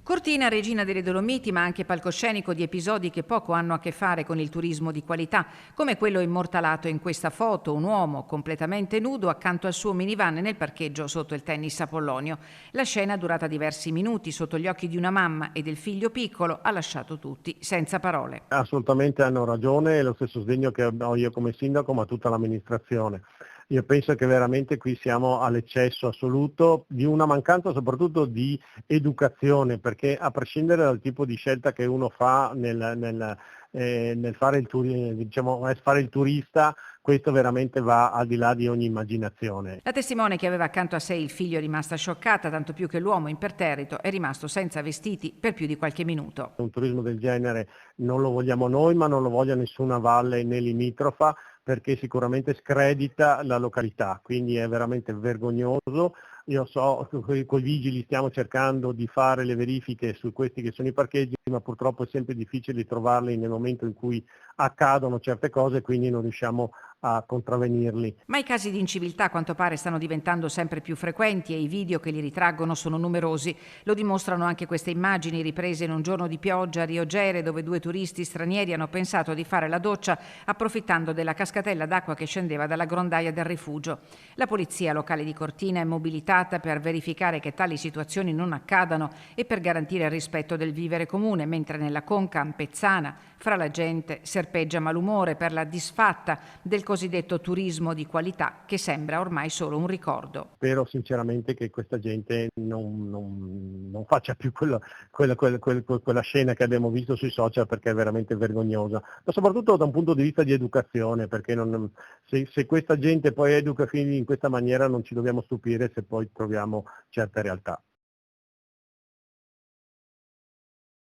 Cortina, regina delle Dolomiti, ma anche palcoscenico di episodi che poco hanno a che fare con il turismo di qualità, come quello immortalato in questa foto, un uomo completamente nudo accanto al suo minivan nel parcheggio sotto il tennis Apollonio. La scena, durata diversi minuti, sotto gli occhi di una mamma e del figlio piccolo, ha lasciato tutti senza parole. Assolutamente hanno ragione, è lo stesso sdegno che ho io come sindaco, ma tutta l'amministrazione. Io penso che veramente qui siamo all'eccesso assoluto di una mancanza soprattutto di educazione, perché a prescindere dal tipo di scelta che uno fa nel fare fare il turista, questo veramente va al di là di ogni immaginazione. La testimone, che aveva accanto a sé il figlio, è rimasta scioccata, tanto più che l'uomo imperterrito è rimasto senza vestiti per più di qualche minuto. Un turismo del genere non lo vogliamo noi, ma non lo voglia nessuna valle né limitrofa, perché sicuramente scredita la località, quindi è veramente vergognoso. Io so che con i vigili stiamo cercando di fare le verifiche su questi che sono i parcheggi, ma purtroppo è sempre difficile trovarli nel momento in cui accadono certe cose, quindi non riusciamo a contravvenirli. Ma i casi di inciviltà, a quanto pare, stanno diventando sempre più frequenti e i video che li ritraggono sono numerosi. Lo dimostrano anche queste immagini riprese in un giorno di pioggia a Rio Gere, dove due turisti stranieri hanno pensato di fare la doccia approfittando della cascatella d'acqua che scendeva dalla grondaia del rifugio. La polizia locale di Cortina è mobilitata per verificare che tali situazioni non accadano e per garantire il rispetto del vivere comune, mentre nella conca ampezzana fra la gente serpeggia malumore per la disfatta del cosiddetto turismo di qualità, che sembra ormai solo un ricordo. Spero sinceramente che questa gente non faccia più quella scena che abbiamo visto sui social, perché è veramente vergognosa, ma soprattutto da un punto di vista di educazione, perché se questa gente poi educa figli in questa maniera non ci dobbiamo stupire se poi troviamo certe realtà.